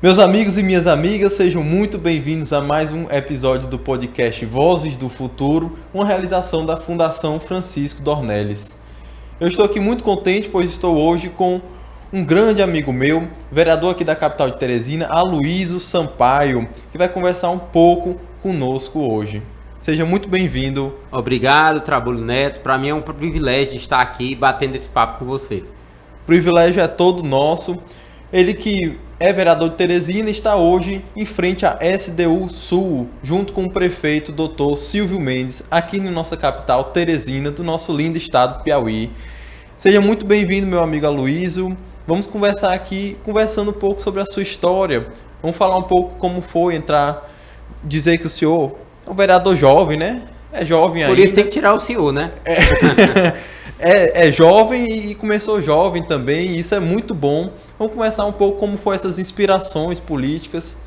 Meus amigos e minhas amigas, sejam muito bem-vindos a mais um episódio do podcast Vozes do Futuro, uma realização da Fundação Francisco Dornelles. Eu estou aqui muito contente, pois estou hoje com um grande amigo meu, vereador aqui da capital de Teresina, Aloísio Sampaio, que vai conversar um pouco conosco hoje. Seja muito bem-vindo. Obrigado, Trabulho Neto. Para mim é um privilégio estar aqui batendo esse papo com você. O privilégio é todo nosso. Ele que é vereador de Teresina está hoje em frente à SDU Sul, junto com o prefeito Dr. Silvio Mendes, aqui na nossa capital, Teresina, do nosso lindo estado do Piauí. Seja muito bem-vindo, meu amigo Aloísio. Vamos conversar aqui, conversando um pouco sobre a sua história. Vamos falar um pouco como foi dizer que o senhor é um vereador jovem, né? É jovem ainda. Por isso tem que tirar o senhor, né? É jovem e começou jovem também, e isso é muito bom. Vamos conversar um pouco como foram essas inspirações políticas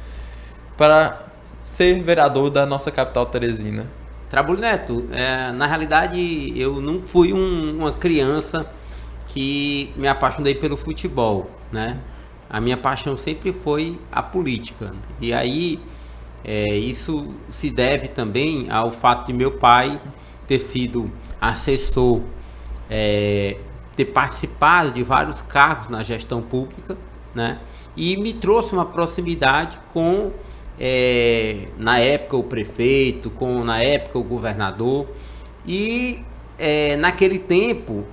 para ser vereador da nossa capital Teresina. Trabulho Neto, na realidade eu não fui uma criança que me apaixonei pelo futebol, né? A minha paixão sempre foi a política. E aí isso se deve também ao fato de meu pai ter sido assessor, ter participado de vários cargos na gestão pública, né? E me trouxe uma proximidade com, na época, o prefeito, na época, o governador. E naquele tempo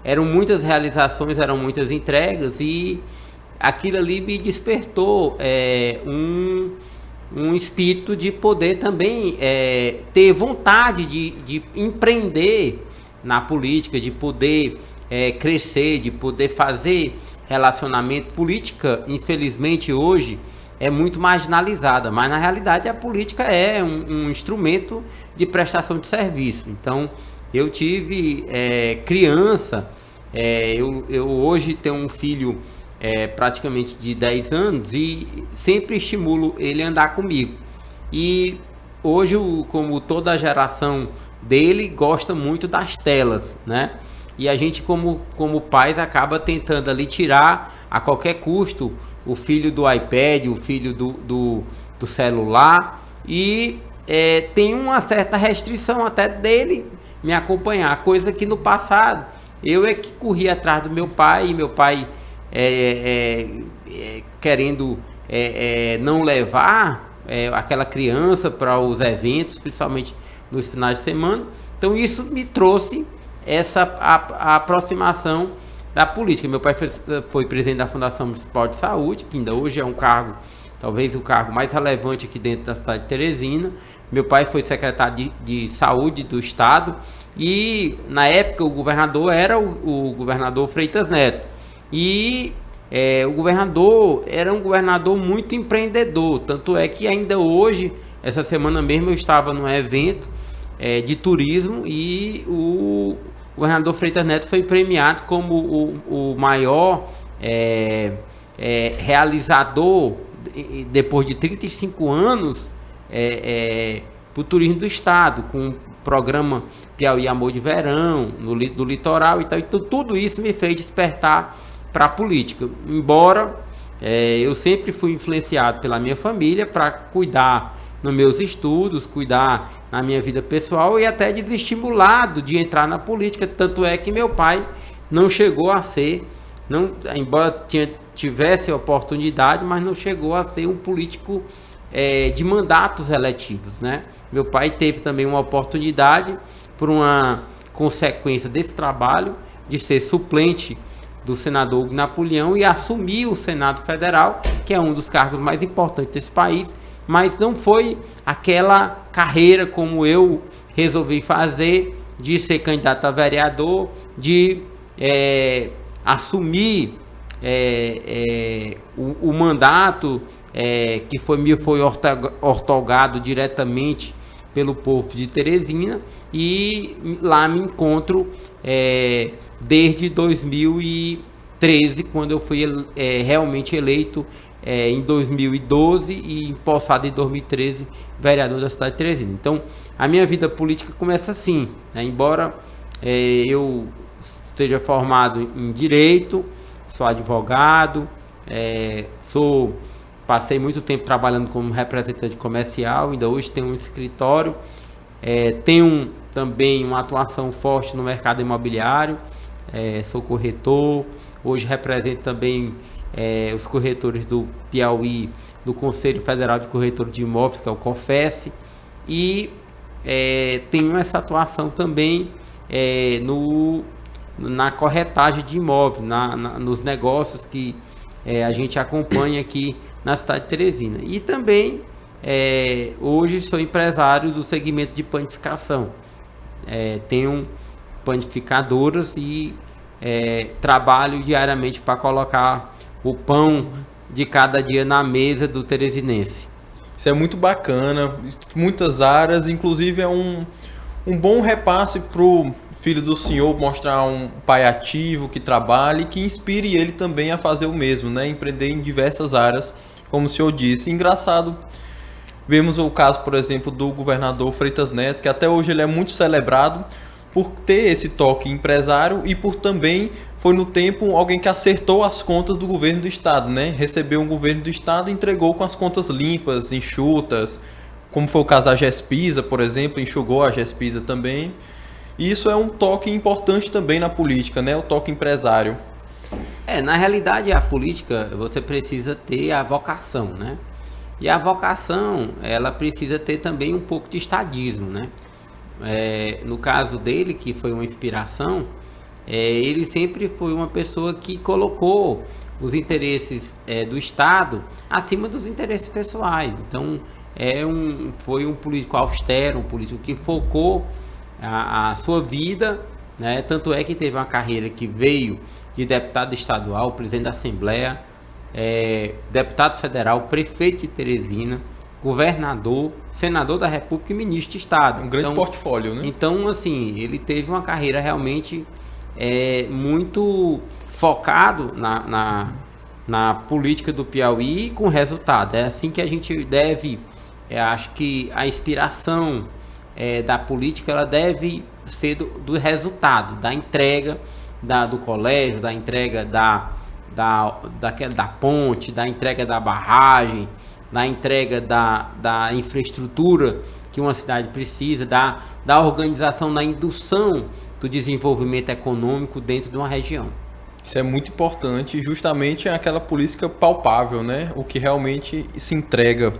eram muitas realizações, eram muitas entregas, e aquilo ali me despertou um espírito de poder também ter vontade de empreender na política, de poder crescer, de poder fazer relacionamento. Política, infelizmente, hoje é muito marginalizada, mas na realidade a política é um instrumento de prestação de serviço. Então, eu tive criança, eu hoje tenho um filho praticamente de 10 anos e sempre estimulo ele a andar comigo. E hoje, como toda a geração dele, gosta muito das telas, né? E a gente, como pais, acaba tentando ali tirar a qualquer custo o filho do iPad, o filho do celular, e tem uma certa restrição até dele me acompanhar, coisa que no passado eu que corria atrás do meu pai, e meu pai querendo não levar aquela criança para os eventos, principalmente nos finais de semana. Então isso me trouxe essa a aproximação da política. Meu pai foi presidente da Fundação Municipal de Saúde, que ainda hoje é um cargo, talvez o cargo mais relevante aqui dentro da cidade de Teresina. Meu pai foi secretário de Saúde do Estado, e na época o governador era o governador Freitas Neto. E o governador era um governador muito empreendedor, tanto é que ainda hoje, essa semana mesmo, eu estava num evento de turismo, e o governador Freitas Neto foi premiado como o maior realizador, depois de 35 anos, para o turismo do estado, com o programa Piauí Amor de Verão, do litoral e tal. Então, tudo isso me fez despertar para a política. Embora eu sempre fui influenciado pela minha família para cuidar nos meus estudos, cuidar na minha vida pessoal, e até desestimulado de entrar na política. Tanto é que meu pai não chegou a ser, embora tivesse a oportunidade, mas não chegou a ser um político de mandatos eletivos, né? Meu pai teve também uma oportunidade, por uma consequência desse trabalho, de ser suplente do senador Hugo Napoleão e assumir o Senado Federal, que é um dos cargos mais importantes desse país. Mas não foi aquela carreira como eu resolvi fazer, de ser candidato a vereador, de assumir o mandato que me foi ortogado diretamente pelo povo de Teresina, e lá me encontro desde 2013, quando eu fui realmente eleito em 2012 e empossado em 2013 vereador da cidade de Teresina. Então, a minha vida política começa assim, né? Embora eu seja formado em Direito, sou advogado, sou passei muito tempo trabalhando como representante comercial, ainda hoje tenho um escritório, tenho também uma atuação forte no mercado imobiliário, sou corretor, hoje represento também os corretores do Piauí, do Conselho Federal de Corretores de Imóveis, que é o COFES, e tenho essa atuação também na corretagem de imóveis, nos negócios que a gente acompanha aqui na cidade de Teresina. E também hoje sou empresário do segmento de panificação. Tenho panificadoras e trabalho diariamente para colocar o pão de cada dia na mesa do teresinense. Isso é muito bacana, muitas áreas, inclusive é um bom repasse para o filho do senhor, mostrar um pai ativo que trabalha e que inspire ele também a fazer o mesmo, né? Empreender em diversas áreas, como o senhor disse. Engraçado, vemos o caso, por exemplo, do governador Freitas Neto, que até hoje ele é muito celebrado por ter esse toque empresário e por também foi no tempo alguém que acertou as contas do governo do estado, né? Recebeu um governo do estado e entregou com as contas limpas, enxutas, como foi o caso da Gespisa, por exemplo, enxugou a Gespisa também. E isso é um toque importante também na política, né? O toque empresário. Na realidade, a política, você precisa ter a vocação, né? E a vocação, ela precisa ter também um pouco de estadismo, né? No caso dele, que foi uma inspiração, ele sempre foi uma pessoa que colocou os interesses do Estado acima dos interesses pessoais. Então, foi um político austero, um político que focou a sua vida, né? Tanto é que teve uma carreira que veio de deputado estadual, presidente da Assembleia, deputado federal, prefeito de Teresina, governador, senador da República e ministro de Estado. Um grande portfólio, né? Então, assim, ele teve uma carreira realmente muito focado na política do Piauí com resultado. É assim que a gente deve, acho que a inspiração da política, ela deve ser do resultado, da entrega do colégio, da entrega da ponte, da entrega da barragem, da entrega da infraestrutura que uma cidade precisa, da organização, da indução do desenvolvimento econômico dentro de uma região. Isso é muito importante e justamente é aquela política palpável, né? O que realmente se entrega.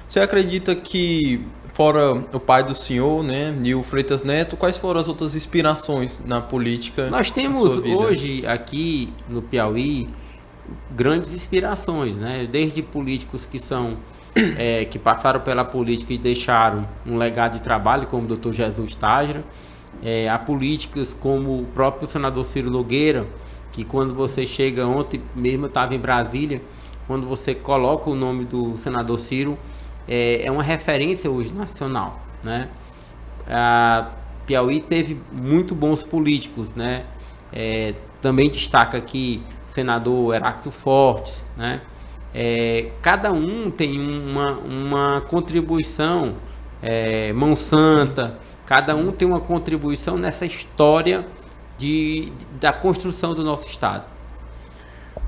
Você acredita que, fora o pai do senhor, né, Nil Freitas Neto, quais foram as outras inspirações na política? Nós temos hoje aqui no Piauí grandes inspirações, né? Desde políticos que passaram pela política e deixaram um legado de trabalho, como o Dr. Jesus Tágira, a políticos como o próprio senador Ciro Nogueira, que quando você chega, ontem mesmo eu estava em Brasília, quando você coloca o nome do senador Ciro, é uma referência hoje nacional, né? A Piauí teve muito bons políticos, né? Também destaca aqui o senador Heráclito Fortes, né? Cada um tem uma contribuição, mão santa, cada um tem uma contribuição nessa história da construção do nosso estado.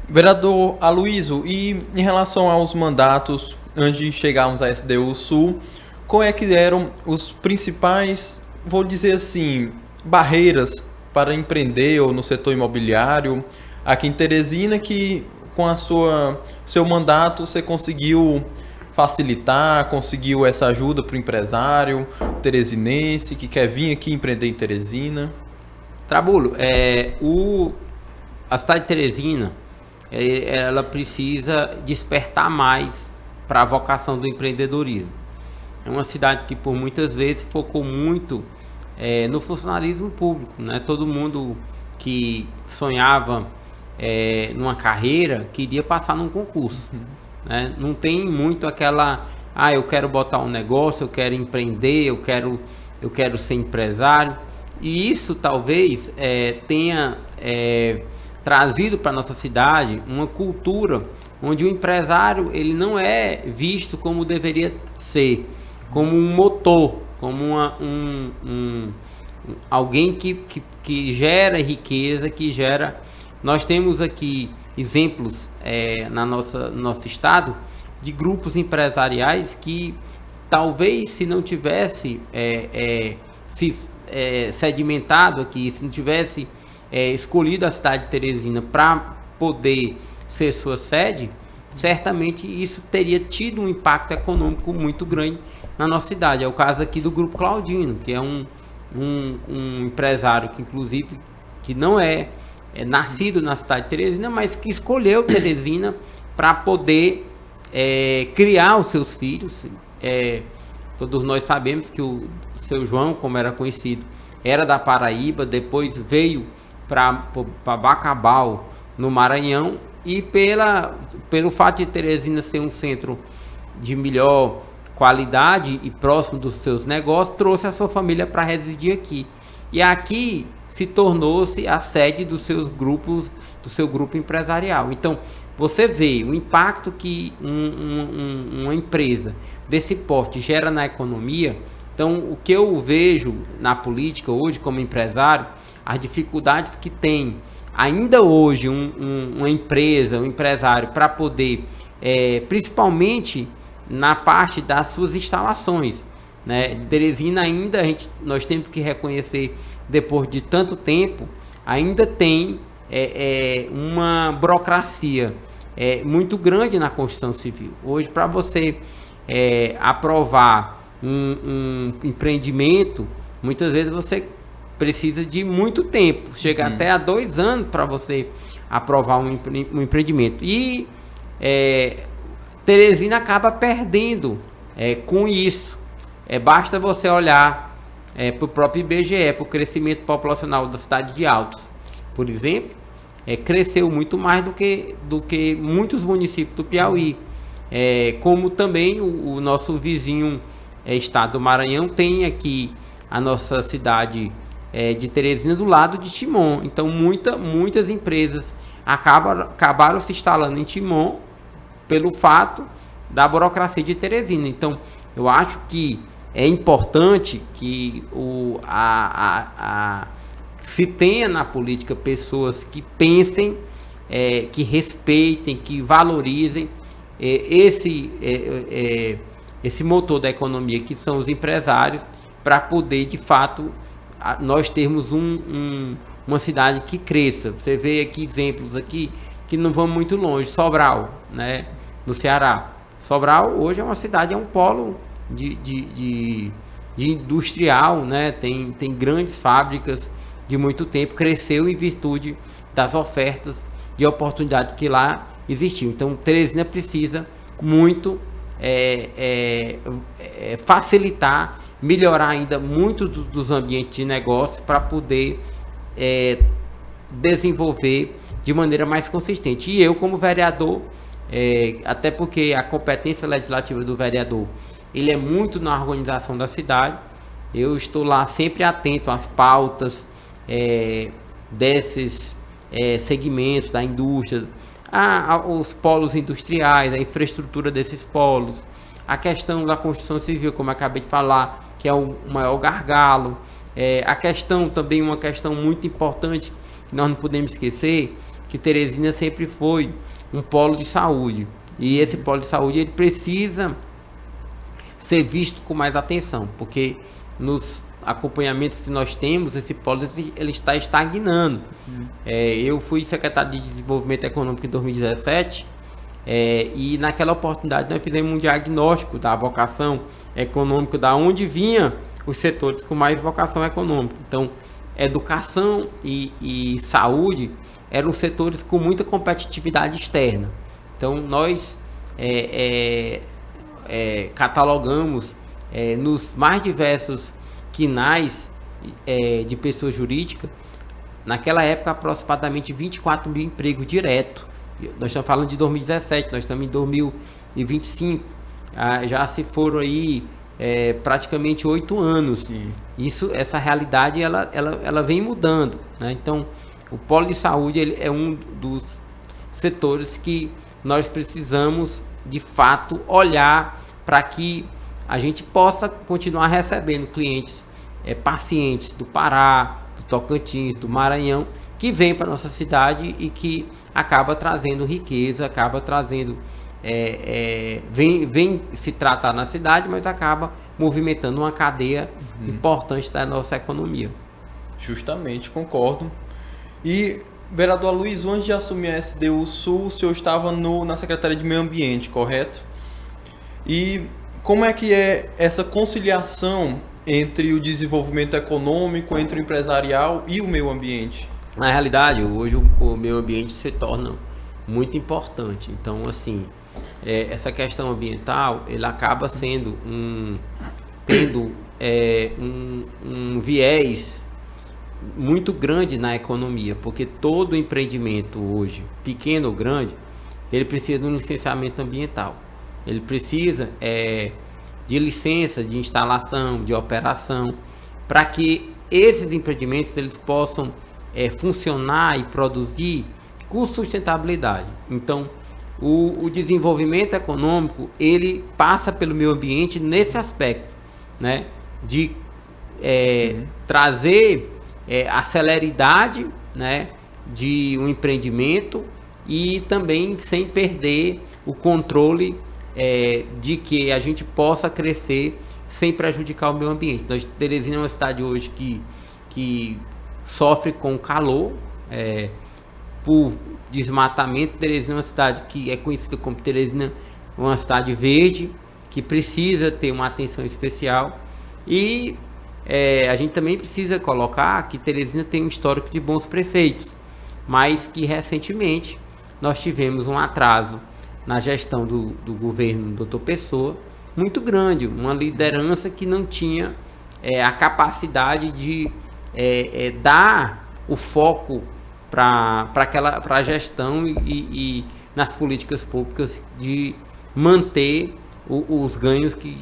Vereador Aloysio, e em relação aos mandatos, antes de chegarmos à SDU Sul, qual é que eram os principais, vou dizer assim, barreiras para empreender ou no setor imobiliário aqui em Teresina, que com seu mandato você conseguiu facilitar, conseguiu essa ajuda para o empresário teresinense que quer vir aqui empreender em Teresina? Trabulo, a cidade de Teresina, ela precisa despertar mais para a vocação do empreendedorismo. É uma cidade que por muitas vezes focou muito no funcionalismo público, né? Todo mundo que sonhava numa carreira queria passar num concurso, né? Não tem muito aquela, eu quero botar um negócio, eu quero empreender, eu quero ser empresário. E isso talvez tenha trazido para nossa cidade uma cultura onde o empresário ele não é visto como deveria ser, como um motor, como alguém que gera riqueza, que gera. Nós temos aqui exemplos no nosso estado de grupos empresariais que talvez, se não tivesse sedimentado aqui, se não tivesse escolhido a cidade de Teresina para poder ser sua sede, certamente isso teria tido um impacto econômico muito grande na nossa cidade. É o caso aqui do Grupo Claudino, que é um empresário que, inclusive, que não é nascido na cidade de Teresina, mas que escolheu Teresina para poder criar os seus filhos. Todos nós sabemos que o seu João, como era conhecido, era da Paraíba, depois veio para Bacabal, no Maranhão, e pelo fato de Teresina ser um centro de melhor qualidade e próximo dos seus negócios, trouxe a sua família para residir aqui. E aqui se tornou-se a sede dos seus grupos, do seu grupo empresarial. Então, você vê o impacto que uma empresa desse porte gera na economia. Então, o que eu vejo na política hoje como empresário, as dificuldades que tem ainda hoje uma empresa, um empresário, para poder, principalmente na parte das suas instalações, né? Teresina ainda, nós temos que reconhecer, depois de tanto tempo, ainda tem uma burocracia muito grande na construção civil. Hoje, para você aprovar um empreendimento, muitas vezes você precisa de muito tempo, chega até a 2 anos para você aprovar um empreendimento. E Teresina acaba perdendo com isso. Basta você olhar para o próprio IBGE, para o crescimento populacional da cidade de Altos, por exemplo, cresceu muito mais do que muitos municípios do Piauí. Como também o nosso vizinho estado do Maranhão tem aqui a nossa cidade de Teresina do lado de Timon. Então muitas empresas acabaram se instalando em Timon pelo fato da burocracia de Teresina. Então eu acho que é importante que se tenha na política pessoas que pensem, que respeitem, que valorizem esse motor da economia, que são os empresários, para poder, de fato, nós termos uma cidade que cresça. Você vê aqui exemplos aqui que não vão muito longe. Sobral, né, no Ceará. Sobral hoje é uma cidade, é um polo de industrial, né? Tem grandes fábricas de muito tempo, cresceu em virtude das ofertas de oportunidade que lá existiam. Então, Teresina precisa muito facilitar, melhorar ainda muito dos ambientes de negócio para poder desenvolver de maneira mais consistente. E eu, como vereador, até porque a competência legislativa do vereador, ele é muito na organização da cidade, eu estou lá sempre atento às pautas desses segmentos da indústria, os polos industriais, a infraestrutura desses polos, a questão da construção civil, como eu acabei de falar, que é o maior gargalo, a questão também, uma questão muito importante que nós não podemos esquecer, que Teresina sempre foi um polo de saúde, e esse polo de saúde ele precisa ser visto com mais atenção, porque nos acompanhamentos que nós temos, esse polo ele está estagnando. Eu fui secretário de Desenvolvimento Econômico em 2017, e naquela oportunidade nós fizemos um diagnóstico da vocação econômica, da onde vinha os setores com mais vocação econômica. Então, educação e saúde eram setores com muita competitividade externa. Então, nós catalogamos nos mais diversos quinais de pessoa jurídica, naquela época, aproximadamente 24 mil empregos diretos. Nós estamos falando de 2017, nós estamos em 2025. Já se foram aí praticamente 8 anos. Sim. Essa realidade ela vem mudando, né? Então, o polo de saúde ele é um dos setores que nós precisamos, de fato, olhar para que a gente possa continuar recebendo clientes, pacientes do Pará, do Tocantins, do Maranhão, que vêm para a nossa cidade e que acaba trazendo riqueza, acaba trazendo vem se tratar na cidade, mas acaba movimentando uma cadeia importante da nossa economia. Justamente, concordo. E, vereador Aloysio, antes de assumir a SDU Sul, o senhor estava na Secretaria de Meio Ambiente, correto? E como é que é essa conciliação entre o desenvolvimento econômico, entre o empresarial e o meio ambiente? Na realidade, hoje o meio ambiente se torna muito importante. Então, assim, essa questão ambiental, ele acaba sendo tendo um viés muito grande na economia, porque todo empreendimento hoje, pequeno ou grande, ele precisa de um licenciamento ambiental. Ele precisa de licença de instalação, de operação, para que esses empreendimentos eles possam funcionar e produzir com sustentabilidade. Então, o desenvolvimento econômico ele passa pelo meio ambiente nesse aspecto, né, de trazer a celeridade, né, de um empreendimento e também sem perder o controle de que a gente possa crescer sem prejudicar o meio ambiente. Teresina é uma cidade hoje que sofre com calor por desmatamento. Teresina é uma cidade que é conhecida como Teresina, uma cidade verde, que precisa ter uma atenção especial. E a gente também precisa colocar que Teresina tem um histórico de bons prefeitos, mas que recentemente nós tivemos um atraso na gestão do governo do Dr. Pessoa muito grande, uma liderança que não tinha a capacidade de dar o foco para a gestão e nas políticas públicas de manter os ganhos que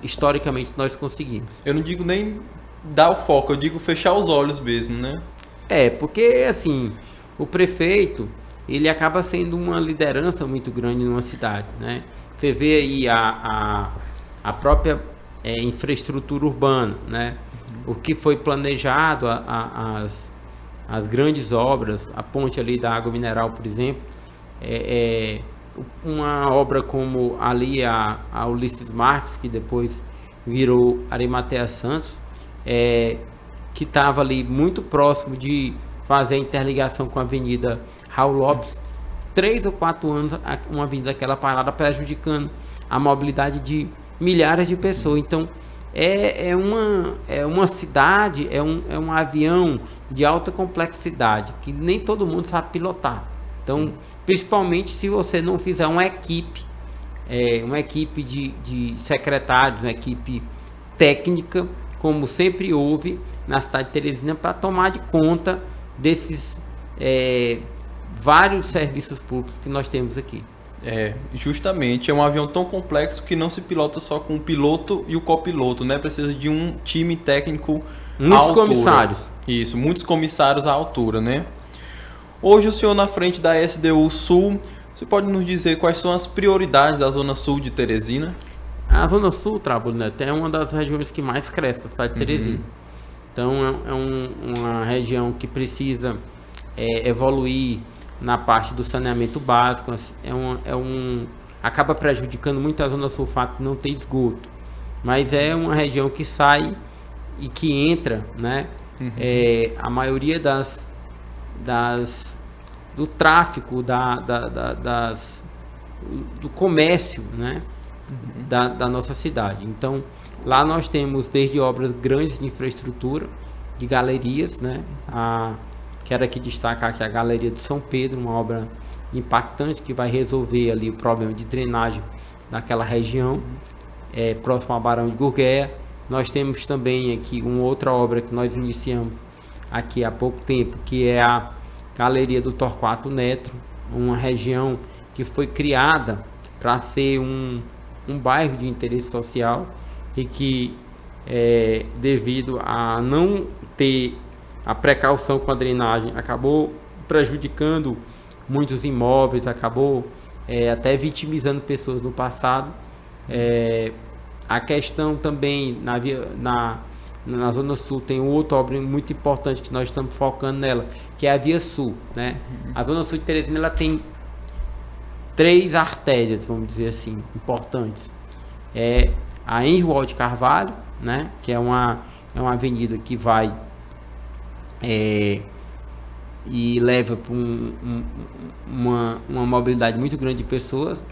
historicamente nós conseguimos. Eu não digo nem dar o foco, eu digo fechar os olhos mesmo, né? Porque assim, o prefeito, ele acaba sendo uma liderança muito grande numa cidade, né? Você vê aí a própria infraestrutura urbana, né? O que foi planejado, as grandes obras, a ponte ali da água mineral, por exemplo, uma obra como ali a Ulisses Marques, que depois virou Arimatea Santos, que estava ali muito próximo de fazer a interligação com a Avenida Raul Lopes, 3 ou 4 anos uma avenida daquela parada prejudicando a mobilidade de milhares de pessoas. Então é uma cidade, é um avião de alta complexidade que nem todo mundo sabe pilotar. Então, principalmente se você não fizer uma equipe de secretários, uma equipe técnica, como sempre houve na cidade de Teresina, para tomar de conta desses vários serviços públicos que nós temos aqui. Justamente, é um avião tão complexo que não se pilota só com o piloto e o copiloto, né? Precisa de um time técnico muitos comissários. Isso, muitos comissários à altura, né? Hoje o senhor na frente da SDU Sul, você pode nos dizer quais são as prioridades da Zona Sul de Teresina? A Zona Sul, Trábulo Neto, é uma das regiões que mais cresce na cidade de Teresina. Então uma região que precisa evoluir na parte do saneamento básico, acaba prejudicando muito a Zona Sul o fato de não ter esgoto, mas é uma região que sai e que entra, né? A maioria do tráfico, do comércio, né? Da nossa cidade. Então lá nós temos desde obras grandes de infraestrutura, de galerias, né? Quero aqui destacar que a Galeria de São Pedro, uma obra impactante que vai resolver ali o problema de drenagem daquela região, próximo ao Barão de Gurgueia. Nós temos também aqui uma outra obra que nós iniciamos aqui há pouco tempo, que é a Galeria do Torquato Neto, uma região que foi criada para ser um bairro de interesse social e que, devido a não ter a precaução com a drenagem, acabou prejudicando muitos imóveis, acabou até vitimizando pessoas no passado. A questão também na Zona Sul tem outra obra muito importante que nós estamos focando nela, que é a Via Sul, né? A Zona Sul de Teresina ela tem 3 artérias, vamos dizer assim, importantes. É a Henri Wald Carvalho, né, que é uma avenida que vai e leva para uma mobilidade muito grande de pessoas.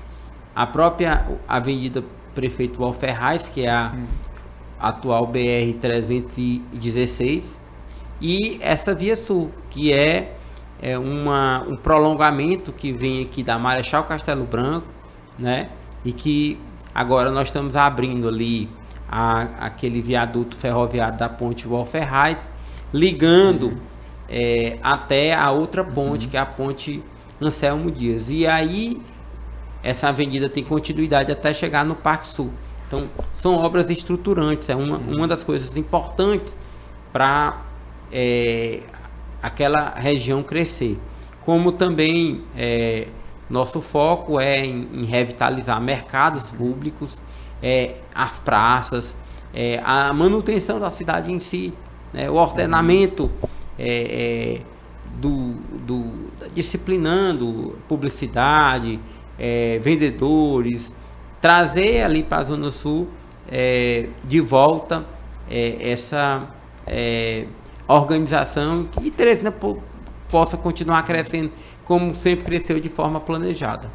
A própria Avenida Prefeito Walferraz, que é a atual BR-316, e essa Via Sul, que é um prolongamento que vem aqui da Marechal Castelo Branco, né? E que agora nós estamos abrindo ali aquele viaduto ferroviário da Ponte Walferraz, ligando até a outra ponte, que é a Ponte Anselmo Dias. E aí essa avenida tem continuidade até chegar no Parque Sul. Então são obras estruturantes, é uma das coisas importantes para aquela região crescer. Como também nosso foco é em revitalizar mercados públicos, as praças, a manutenção da cidade em si, o ordenamento disciplinando publicidade, vendedores, trazer ali para a Zona Sul de volta essa organização, que Teresina possa continuar crescendo como sempre cresceu, de forma planejada.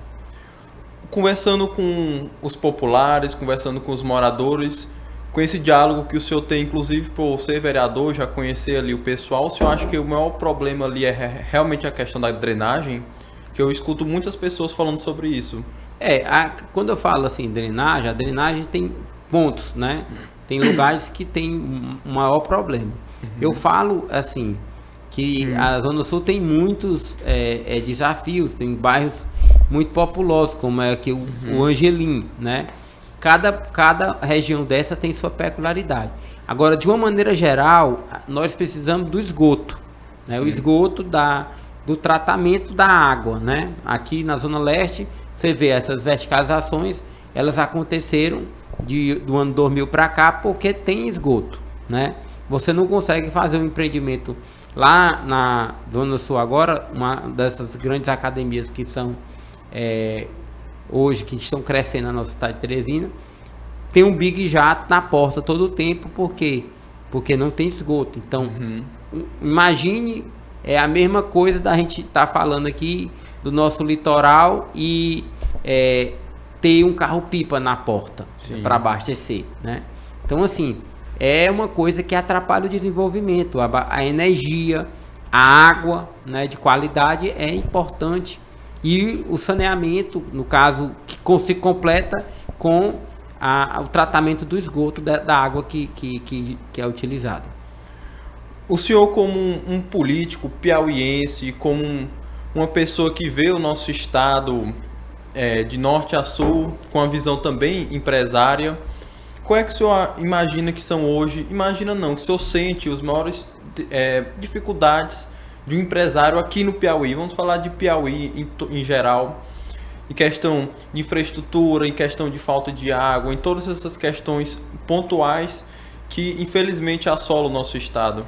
Conversando com os populares, conversando com os moradores, com esse diálogo que o senhor tem, inclusive por ser vereador, já conhecer ali o pessoal, o senhor acha que o maior problema ali é realmente a questão da drenagem? Que eu escuto muitas pessoas falando sobre isso. Quando eu falo assim, drenagem, a drenagem tem pontos, né? Tem lugares que tem um maior problema. Eu falo assim, que a Zona Sul tem muitos desafios, tem bairros muito populosos, como é aqui o Angelim, né? Cada região dessa tem sua peculiaridade. Agora, de uma maneira geral, nós precisamos do esgoto, né? O esgoto do tratamento da água, né? Aqui na Zona Leste, você vê essas verticalizações, elas aconteceram do ano 2000 para cá porque tem esgoto, né? Você não consegue fazer um empreendimento lá na Zona Sul agora, uma dessas grandes academias que são hoje, que estão crescendo na nossa cidade de Teresina, tem um Big Jato na porta todo o tempo, porque não tem esgoto. Então, imagine, a mesma coisa da gente estar falando aqui do nosso litoral e ter um carro-pipa na porta para abastecer, né? Então, assim, é uma coisa que atrapalha o desenvolvimento. A energia, a água, né, de qualidade é importante. E o saneamento, no caso, que se completa com o tratamento do esgoto da água que é utilizada. O senhor, como um político piauiense, como uma pessoa que vê o nosso estado de norte a sul, com a visão também empresária, qual é que o senhor imagina que são hoje, imagina não, que o senhor sente os maiores dificuldades de um empresário aqui no Piauí? Vamos falar de Piauí em geral, em questão de infraestrutura, em questão de falta de água, em todas essas questões pontuais que infelizmente assolam o nosso estado.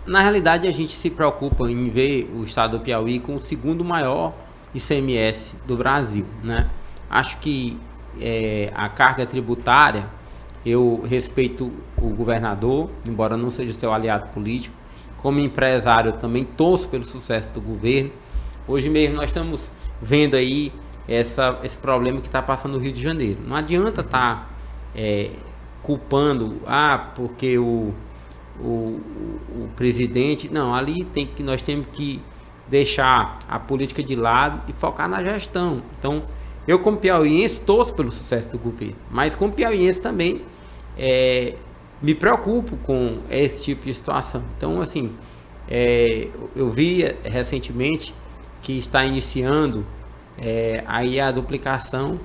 Na realidade, a gente se preocupa em ver o estado do Piauí com o segundo maior ICMS do Brasil, né? Acho que a carga tributária, eu respeito o governador, embora não seja seu aliado político. Como empresário, eu também torço pelo sucesso do governo. Hoje mesmo nós estamos vendo aí esse problema que está passando no Rio de Janeiro. Não adianta estar culpando, porque o presidente... Não, ali nós temos que deixar a política de lado e focar na gestão. Então, eu como piauiense torço pelo sucesso do governo, mas como piauiense também me preocupo com esse tipo de situação. Então, assim, eu vi recentemente que está iniciando aí a duplicação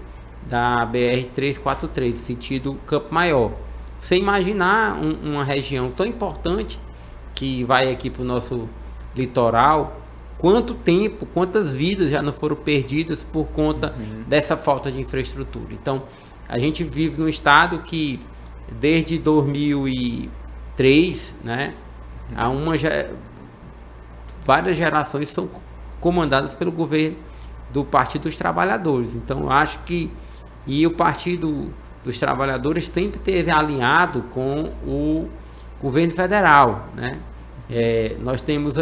da BR-343, sentido Campo Maior. Você imaginar uma região tão importante que vai aqui para o nosso litoral, quanto tempo, quantas vidas já não foram perdidas por conta dessa falta de infraestrutura. Então, a gente vive num estado que desde 2003, né, várias gerações são comandadas pelo governo do Partido dos Trabalhadores. Então, eu acho que o Partido dos Trabalhadores sempre esteve alinhado com o governo federal, né? Nós estamos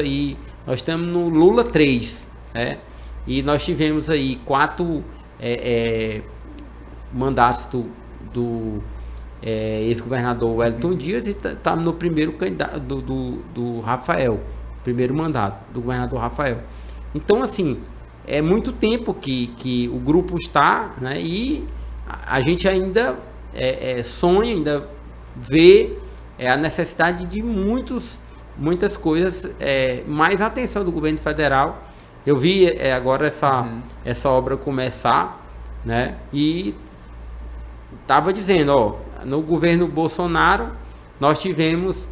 no Lula 3, né? E nós tivemos aí 4 mandatos do ex-governador Wellington Dias e estamos no primeiro candidato do Rafael, primeiro mandato do governador Rafael. Então, assim, é muito tempo que o grupo está, né? E a gente ainda sonha, ainda vê a necessidade de muitas coisas, mais atenção do governo federal. Eu vi agora essa obra começar, né? E estava dizendo, no governo Bolsonaro nós tivemos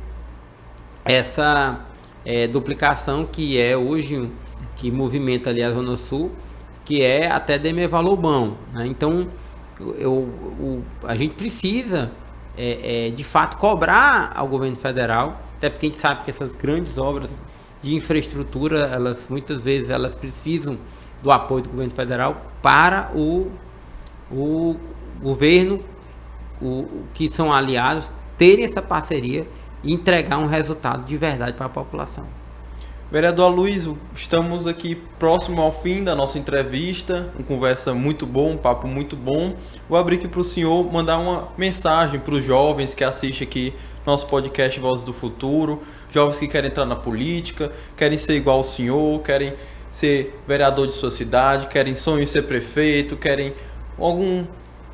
essa duplicação que hoje que movimenta ali a Zona Sul, que até Demerval Lobão, né? Então a gente precisa de fato cobrar ao governo federal, até porque a gente sabe que essas grandes obras de infraestrutura, muitas vezes elas precisam do apoio do governo federal para o governo, que são aliados, terem essa parceria e entregar um resultado de verdade para a população. Vereador Aloysio, estamos aqui próximo ao fim da nossa entrevista, uma conversa muito boa, um papo muito bom. Vou abrir aqui para o senhor mandar uma mensagem para os jovens que assistem aqui nosso podcast Vozes do Futuro, jovens que querem entrar na política, querem ser igual ao senhor, querem ser vereador de sua cidade, querem sonhar em ser prefeito, querem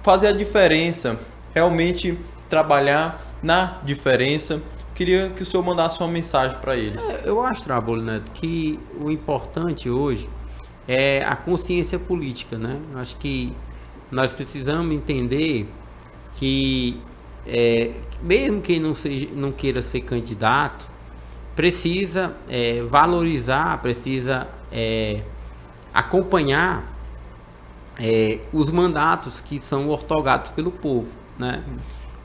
fazer a diferença, realmente trabalhar na diferença. Queria que o senhor mandasse uma mensagem para eles. Eu acho, Trabolho Neto, que o importante hoje é a consciência política, né? Eu acho que nós precisamos entender que mesmo quem não queira ser candidato, precisa valorizar, precisa acompanhar os mandatos que são ortogados pelo povo, né?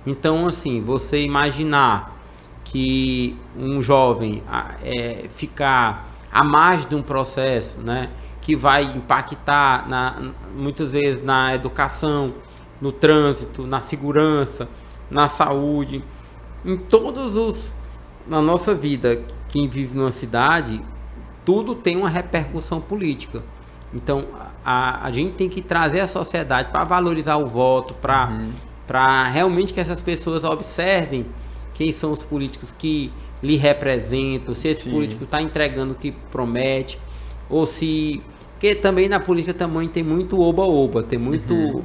Então, assim, você imaginar que um jovem ficar à margem de um processo, né, que vai impactar muitas vezes na educação, no trânsito, na segurança, na saúde, na nossa vida, quem vive numa cidade, tudo tem uma repercussão política. Então a gente tem que trazer a sociedade para valorizar o voto, para realmente que essas pessoas observem quem são os políticos que lhe representam, se esse político está entregando o que promete, ou se... Porque também na política também tem muito oba-oba, tem muito,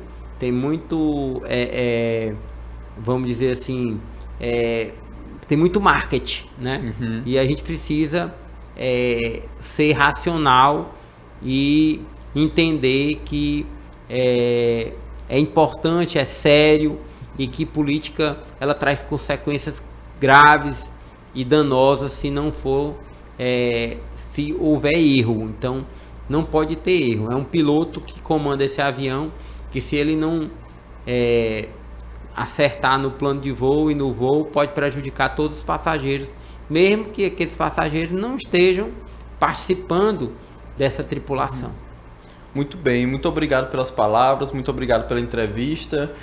vamos dizer assim, tem muito marketing, né? E a gente precisa ser racional e entender que é importante, é sério, e que política ela traz consequências graves e danosas se não for, se houver erro. Então não pode ter erro. É um piloto que comanda esse avião, que se ele não acertar no plano de voo e no voo, pode prejudicar todos os passageiros, mesmo que aqueles passageiros não estejam participando dessa tripulação. Muito bem, muito obrigado pelas palavras, muito obrigado pela entrevista.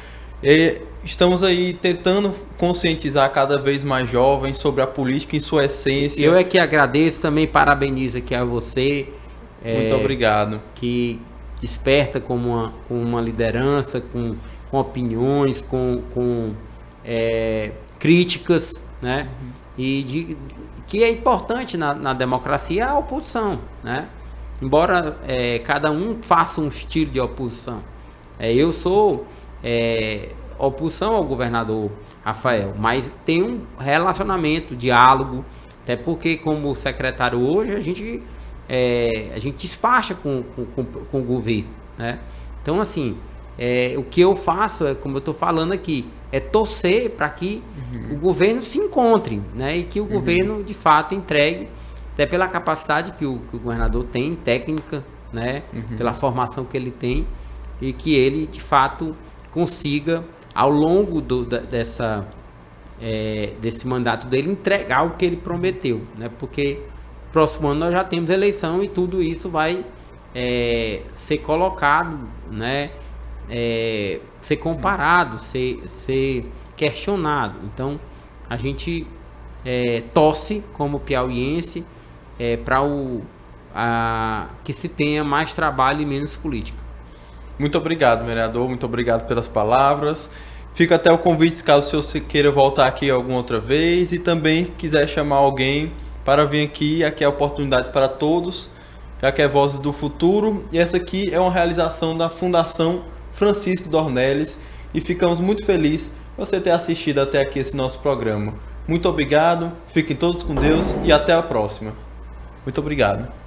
Estamos aí tentando conscientizar cada vez mais jovens sobre a política em sua essência. Eu que agradeço, também parabenizo aqui a você. Muito obrigado. Que desperta como uma liderança, com opiniões, com críticas, né? E que é importante na democracia a oposição, né? Embora cada um faça um estilo de oposição. Eu sou oposição ao governador Rafael, mas tem um relacionamento, diálogo, até porque como secretário hoje a gente despacha com o governo, né? Então, assim, o que eu faço como eu estou falando aqui, é torcer para que o governo se encontre, né? E que o governo de fato entregue, até pela capacidade que o governador tem, técnica, né? Pela formação que ele tem, e que ele de fato consiga, ao longo desse mandato dele, entregar o que ele prometeu, né? Porque próximo ano nós já temos eleição e tudo isso vai ser colocado, né? Ser comparado, ser questionado. Então, a gente torce como piauiense para que se tenha mais trabalho e menos política. Muito obrigado, vereador. Muito obrigado pelas palavras. Fica até o convite caso o senhor queira voltar aqui alguma outra vez e também quiser chamar alguém para vir aqui. Aqui é a oportunidade para todos, já que é Vozes do Futuro. E essa aqui é uma realização da Fundação Francisco Dornelles e ficamos muito felizes por você ter assistido até aqui esse nosso programa. Muito obrigado, fiquem todos com Deus e até a próxima. Muito obrigado.